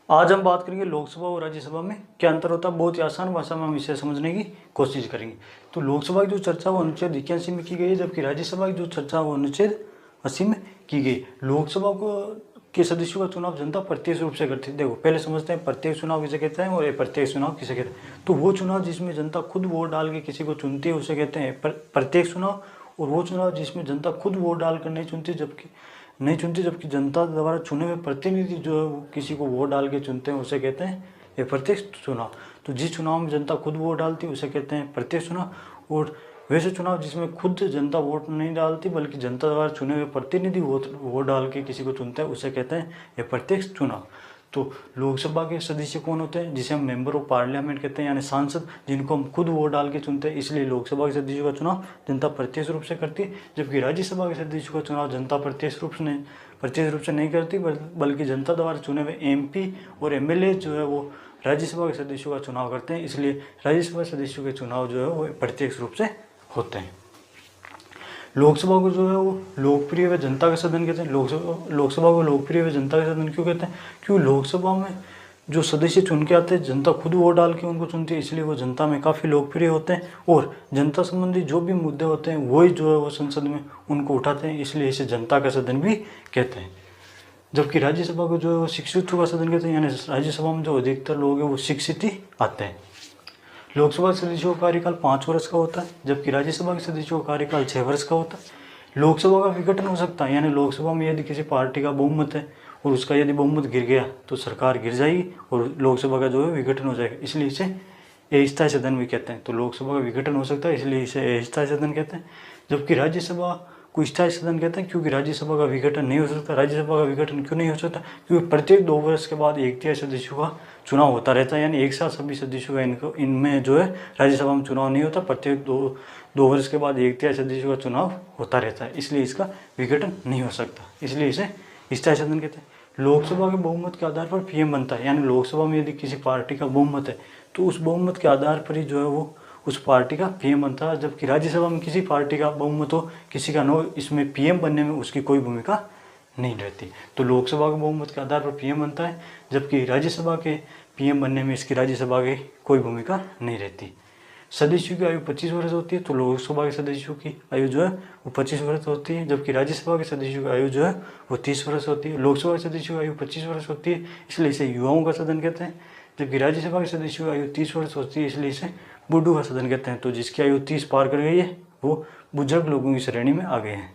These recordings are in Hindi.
आज हम बात करेंगे लोकसभा और राज्यसभा में क्या अंतर होता है। बहुत ही आसान भाषा में हम इसे समझने की कोशिश करेंगे। तो लोकसभा की जो चर्चा वो अनुच्छेद 81 में की गई है, जबकि राज्यसभा की जो चर्चा वो अनुच्छेद 80 में की गई। लोकसभा को के सदस्यों का चुनाव जनता प्रत्यक्ष रूप से करती है। देखो पहले समझते हैं प्रत्यक्ष चुनाव किसे कहते हैं और अप्रत्यक्ष चुनाव किसे कहते हैं। तो वो चुनाव जिसमें जनता खुद वोट डाल के किसी को चुनती है उसे कहते हैं प्रत्यक्ष चुनाव, और वो चुनाव जिसमें जनता खुद वोट डाल कर नहीं चुनती, जबकि जनता द्वारा चुने हुए प्रतिनिधि जो है वो किसी को वोट डाल के चुनते हैं उसे कहते हैं अप्रत्यक्ष चुनाव। तो जिस चुनाव में जनता खुद वोट डालती है उसे कहते हैं प्रत्यक्ष चुनाव, और वैसे चुनाव जिसमें खुद जनता वोट नहीं डालती बल्कि जनता द्वारा चुने हुए प्रतिनिधि वोट डाल के किसी को चुनते हैं उसे कहते हैं अप्रत्यक्ष चुनाव। तो लोकसभा के सदस्य कौन होते हैं, जिसे हम मेंबर ऑफ पार्लियामेंट कहते हैं, यानी सांसद, जिनको हम खुद वोट डाल के चुनते हैं। इसलिए लोकसभा के सदस्यों का चुनाव जनता प्रत्यक्ष रूप से करती है, जबकि राज्यसभा के सदस्यों का चुनाव जनता प्रत्यक्ष रूप से नहीं करती, बल्कि जनता द्वारा चुने हुए MP और MLA जो है वो राज्यसभा के सदस्यों का चुनाव करते हैं। इसलिए राज्यसभा सदस्यों के चुनाव जो है वो प्रत्यक्ष रूप से होते हैं। लोकसभा को जो है वो लोकप्रिय व जनता का सदन कहते हैं। लोकसभा को लोकप्रिय व जनता का सदन क्यों कहते हैं? क्योंकि लोकसभा में जो सदस्य चुन के आते हैं जनता खुद वोट डाल के उनको चुनती है, इसलिए वो जनता में काफ़ी लोकप्रिय होते हैं, और जनता संबंधी जो भी मुद्दे होते हैं वही जो है वो संसद में उनको उठाते हैं, इसलिए इसे जनता का सदन भी कहते हैं। जबकि राज्यसभा को जो है वो शिक्षितों का सदन कहते हैं, यानी राज्यसभा में जो अधिकतर लोग हैं वो शिक्षित ही आते हैं। लोकसभा के सदस्यों का कार्यकाल 5 वर्ष का होता है, जबकि राज्यसभा के सदस्यों का कार्यकाल 6 वर्ष का होता है। लोकसभा का विघटन हो सकता है, यानी लोकसभा में यदि किसी पार्टी का बहुमत है और उसका यदि बहुमत गिर गया तो सरकार गिर जाएगी और लोकसभा का जो है विघटन हो जाएगा, इसलिए इसे अस्थायी सदन भी कहते हैं। तो लोकसभा का विघटन हो सकता है, इसलिए इसे अस्थायी सदन कहते हैं। जबकि राज्यसभा को स्थायी सदन कहते हैं, क्योंकि राज्यसभा का विघटन नहीं हो सकता। राज्यसभा का विघटन क्यों नहीं हो सकता? क्योंकि प्रत्येक 2 वर्ष के बाद 1/3 सदस्यों का चुनाव होता रहता है, यानी एक साथ सभी सदस्यों का इनमें जो है राज्यसभा में चुनाव नहीं होता। प्रत्येक दो वर्ष के बाद 1/3 सदस्यों का चुनाव होता रहता है, इसलिए इसका विघटन नहीं हो सकता, इसलिए इसे स्थायी सदन कहते हैं। लोकसभा के बहुमत के आधार पर PM बनता है, यानी लोकसभा में यदि किसी पार्टी का बहुमत है तो उस बहुमत के आधार पर ही जो है वो उस पार्टी का PM बनता है। जबकि राज्यसभा में किसी पार्टी का बहुमत हो किसी का नो, इसमें PM बनने में उसकी कोई भूमिका नहीं रहती। तो लोकसभा के बहुमत के आधार पर PM बनता है, जबकि राज्यसभा के PM बनने में इसकी राज्यसभा की कोई भूमिका नहीं रहती। सदस्यों की आयु 25 वर्ष होती है, तो लोकसभा के सदस्यों की आयु जो है वो 25 वर्ष होती है, जबकि राज्यसभा के सदस्यों की आयु जो है वो 30 वर्ष होती है। लोकसभा के सदस्यों की आयु 25 वर्ष होती है, इसलिए इसे युवाओं का सदन कहते हैं, जबकि राज्यसभा के सदस्यों की आयु 30 वर्ष होती है, इसलिए इसे बुढ़ू का सदन कहते हैं। तो जिसकी आयु 30 पार कर गई है वो बुजुर्ग लोगों की श्रेणी में आ गए हैं।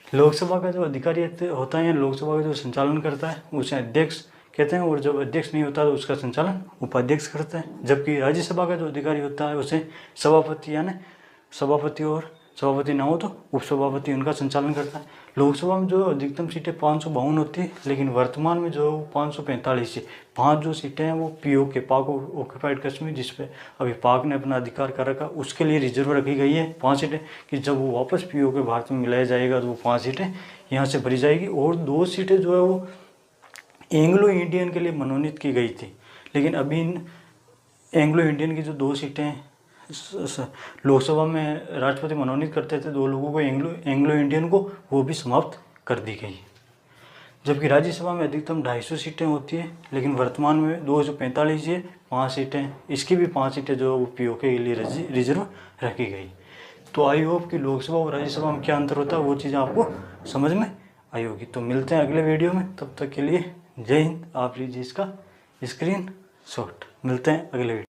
लोकसभा का जो अधिकारी होता है, लोकसभा का जो संचालन करता है उसे अध्यक्ष कहते हैं, और जब अध्यक्ष नहीं होता तो उसका संचालन उपाध्यक्ष करता है। जबकि राज्यसभा का जो अधिकारी होता है उसे सभापति, यानी सभापति, और सभापति ना हो तो उपसभापति उनका संचालन करता है। लोकसभा में जो अधिकतम सीटें 552 होती है, लेकिन वर्तमान में जो 545 है। 5 जो सीटें हैं वो POK, पाक ऑक्यूपाइड कश्मीर, जिसपे अभी पाक ने अपना अधिकार कर रखा, उसके लिए रिजर्व रखी गई है 5 सीटें, कि जब वो वापस POK भारत में मिलाया जाएगा तो वो 5 सीटें यहाँ से भरी जाएगी। और 2 सीटें जो है वो एंग्लो इंडियन के लिए मनोनीत की गई थी, लेकिन अभी एंग्लो इंडियन की जो 2 सीटें लोकसभा में राष्ट्रपति मनोनीत करते थे 2 लोगों को, एंग्लो इंडियन को, वो भी समाप्त कर दी गई। जबकि राज्यसभा में अधिकतम 250 सीटें होती है, लेकिन वर्तमान में 245 है, 5 सीटें, इसकी भी 5 सीटें जो वो POK के लिए रिजर्व रखी गई। तो आई होप कि लोकसभा और राज्यसभा में क्या अंतर होता है वो चीज़ें आपको समझ में आई होगी। तो मिलते हैं अगले वीडियो में, तब तक के लिए जय हिंद। आप लीजिए इसका स्क्रीन शॉट। मिलते हैं अगले वीडियो।